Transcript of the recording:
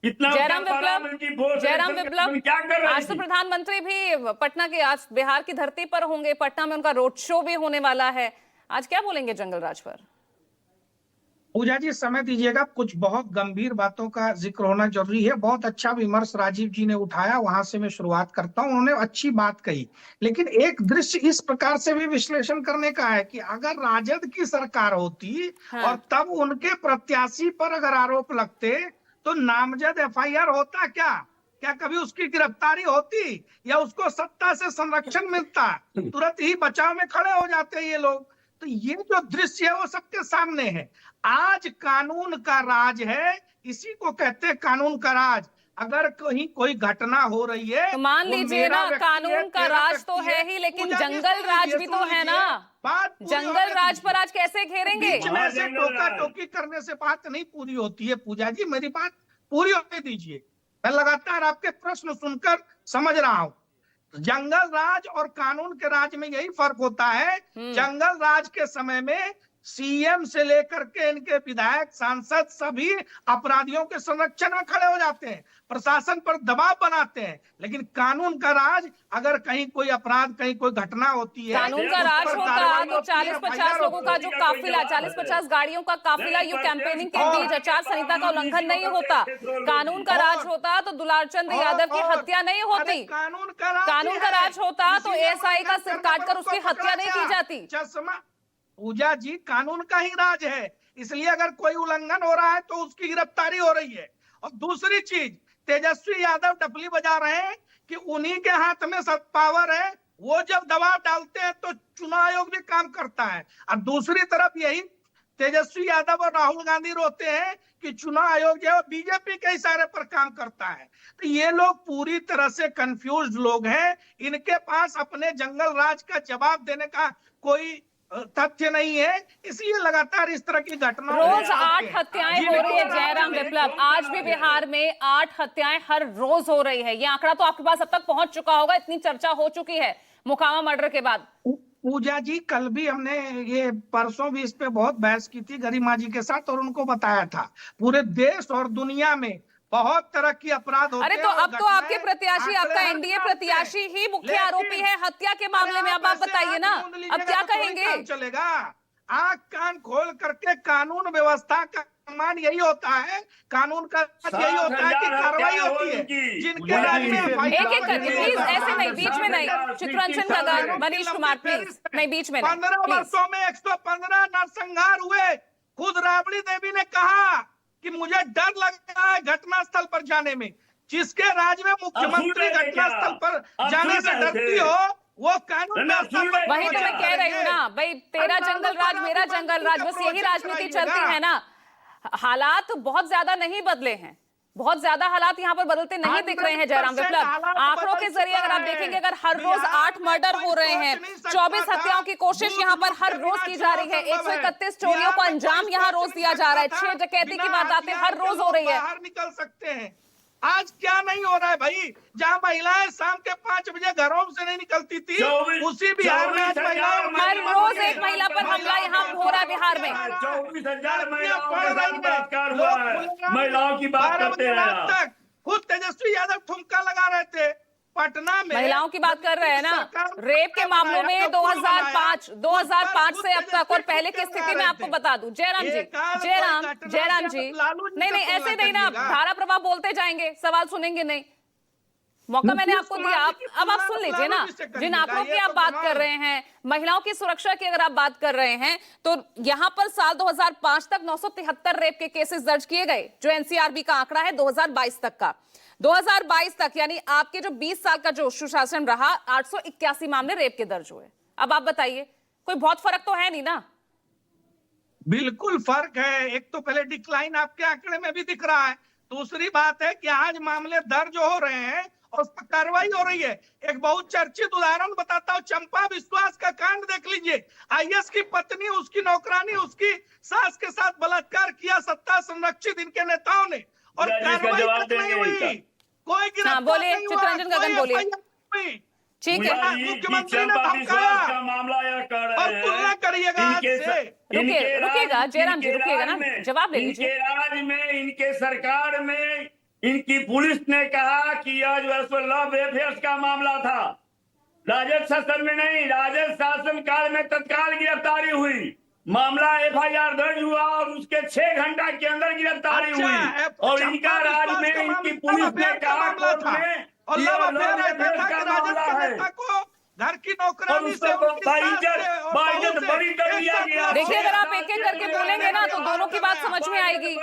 इतना जयराम विप्लव, जयराम विप्लव, क्या कर रहे आज तो प्रधानमंत्री भी पटना के, आज बिहार की धरती पर होंगे, पटना में उनका रोड शो भी होने वाला है। आज क्या बोलेंगे जंगल राज पर? पूजा जी समय दीजिएगा, कुछ बहुत गंभीर बातों का जिक्र होना जरूरी है। बहुत अच्छा विमर्श राजीव जी ने उठाया, वहां से मैं शुरुआत करता हूं। उन्होंने अच्छी बात कही, लेकिन एक दृश्य इस प्रकार से भी विश्लेषण करने का है कि अगर राजद की सरकार होती और हाँ। तब उनके प्रत्याशी पर अगर आरोप लगते तो नामजद एफआईआर होता क्या? क्या कभी उसकी गिरफ्तारी होती या उसको सत्ता से संरक्षण मिलता? तुरंत ही बचाव में खड़े हो जाते ये लोग। तो ये जो दृश्य है वो सबके सामने है। आज कानून का राज है, इसी को कहते हैं कानून का राज। अगर कहीं कोई घटना हो रही है तो मान वो लीजिए मेरा ना, व्यक्ति है, कानून का तेरा राज तो व्यक्ति है ही, लेकिन पूजा जी जंगल सुन राज लीजिए, भी सुन तो है ना। लीजिए, बात पूरी जंगल होने राज पर दीजिए। आज कैसे घेरेंगे? बीच में से टोका टोकी करने से बात नहीं पूरी होती है पूजा जी, मेरी बात पूरी होने दीजिए। मैं लगातार आपके प्रश्न सुनकर समझ रहा हूं। जंगल राज और कानून के राज में यही फर्क होता है। जंगल राज के समय में सीएम से लेकर के इनके विधायक, सांसद सभी अपराधियों के संरक्षण में खड़े हो जाते हैं, प्रशासन पर दबाव बनाते हैं। लेकिन कानून का राज, अगर कहीं कोई अपराध, कहीं कोई घटना होती है, कानून का राज होता तो 40-50 लोगों का जो काफिला, 40-50 गाड़ियों का काफिला यू कैंपेनिंग के बीच आचार संहिता का उल्लंघन नहीं होता। कानून का राज होता तो दुलारचंद यादव की हत्या नहीं होती। कानून का राज होता तो एएसआई का सिर काटकर उसकी हत्या नहीं की जाती। चश्मा पूजा जी, कानून का ही राज है, इसलिए अगर कोई उल्लंघन हो रहा है तो उसकी गिरफ्तारी हो रही है। और दूसरी चीज, तेजस्वी यादव डफली बजा रहे हैं कि उन्हीं के हाथ में सब पावर है, वो जब दबाव डालते हैं तो चुनाव आयोग भी काम करता है। और दूसरी तरफ यही तेजस्वी यादव और राहुल गांधी रोते हैं कि चुनाव आयोग जो है बीजेपी के इशारे पर काम करता है। तो ये लोग पूरी तरह से कंफ्यूज लोग हैं, इनके पास अपने जंगल राज का जवाब देने का कोई तथ्य नहीं है, इसलिए लगातार इस तरह की घटनाएं रोज 8 हत्याएं हो रही है जयराम विप्लव। आज भी बिहार में 8 हत्याएं हर रोज हो रही है। ये आंकड़ा तो आपके पास अब तक पहुंच चुका होगा, इतनी चर्चा हो चुकी है मोकामा मर्डर के बाद। पूजा जी, कल भी हमने, ये परसों भी इस पे बहुत बहस की थी गरिमा जी के साथ, और उनको बताया था पूरे देश और दुनिया में बहुत तरह की अपराध होते हैं। अरे तो अब तो आपके प्रत्याशी, आपका एनडीए प्रत्याशी ही मुख्य आरोपी है हत्या के मामले में। अब आप बताइए ना, अब क्या कहेंगे? चलेगा? आंख कान खोल करके कानून व्यवस्था का सम्मान यही होता है, कानून का यही होता है कि कार्रवाई होती है। जिनके राज्य में एक एक करके प्लीज, ऐसे नहीं, बीच में नहीं। चित्ररंजन गगन, मनीष कुमार प्लीज, नहीं बीच में नहीं। 15 वर्षों में 115 नरसंहार हुए। खुद राबड़ी देवी ने कहा कि मुझे डर लग रहा है घटनास्थल पर जाने में। जिसके राज्य में मुख्यमंत्री घटनास्थल पर जाने से डरती हो, वो कानून व्यवस्था पर वही तो मैं कह रही हूँ ना भाई, तेरा जंगल राज मेरा जंगल राज, बस यही राजनीति चलती है ना। हालात बहुत ज्यादा नहीं बदले हैं, बहुत ज्यादा हालात यहाँ पर बदलते नहीं दिख रहे हैं जयराम विप्लव। आंकड़ों के जरिए अगर आप देखेंगे, अगर हर रोज 8 मर्डर हो रहे हैं, 24 हत्याओं की कोशिश यहाँ पर हर रोज की जा रही है, 131 चोरियों को अंजाम यहाँ रोज दिया जा रहा है, 6 डकैती की वारदातें हर रोज हो रही है। बाहर निकल सकते हैं। आज क्या नहीं हो रहा है भाई? जहां महिलाएं शाम के 5 बजे घरों से नहीं निकलती थी, उसी बिहार में आज महिलाएं हर रोज एक महिला पर हमला यहाँ हो रहा है बिहार में। 24,000 महिलाओं की बात करते हैं। खुद तेजस्वी यादव ठुमका लगा रहे थे पटना में, महिलाओं की बात कर रहे हैं ना। रेप के मामलों में 2005 से अब तक, और पहले की स्थिति में आपको बता दूं जयराम जी, नहीं नहीं ऐसे नहीं ना, धारा प्रवाह बोलते जाएंगे, सवाल सुनेंगे नहीं। मौका मैंने आपको दिया, अब आप सुन लीजिए ना। जिन आंकड़ों की आप बात कर रहे हैं, महिलाओं की सुरक्षा की अगर आप बात कर रहे हैं, तो यहां पर साल 2005 तक 973 रेप के केसेस दर्ज किए गए, जो एनसीआरबी का आंकड़ा है 2022 तक का। 2022 तक यानी आपके जो 20 साल का जो सुशासन रहा, 881 मामले रेप के दर्ज हुए। अब आप बताइए, कोई बहुत फर्क तो है नहीं ना? बिल्कुल फर्क है। एक तो पहले डिक्लाइन आपके आंकड़े में भी दिख रहा है, दूसरी बात है कि आज मामले दर्ज हो रहे हैं और उस पर कार्रवाई हो रही है। एक बहुत चर्चित उदाहरण बताता हूँ, चंपा विश्वास का कांड देख लीजिए। आईएएस की पत्नी, उसकी नौकरानी, उसकी सास के साथ बलात्कार किया सत्ता संरक्षित इनके नेताओं ने, और कार्रवाई तक नहीं हुई, कोई गिरफ्तार बोलिए नहीं हुआ, चित्ररंजन गगन बोलिए। ठीक है, मुख्यमंत्री ने धमकाया का मामला यह कर रहे और तुलना करिएगा आज से। रुकिएगा जयराम जी, रुकिएगा ना, जवाब ले लीजिए। इनके राज में, इनके सरकार में इनकी पुलिस ने कहा कि यह जो है लव अफेयर्स का मामला था। राजद शासन में नहीं, राजद शासन काल में तत्काल गिरफ्तारी हुई, मामला एफआईआर दर्ज हुआ और उसके 6 घंटा के अंदर गिरफ्तारी हुई। और इनका राज में इनकी पुलिस ने कहा कोर्ट में और कि लव यह अफेयर लव ऐसा अफेयर्स था का कि राजद मामला के है नेता को घर की और नौकरानी से उसको उनकी सास से और बहू बाइज्जत से बरी कर एक दिया साथ गया। देखिए, अगर आप एक एक करके बोलेंगे ना तो दोनों की बात समझ में आएगी।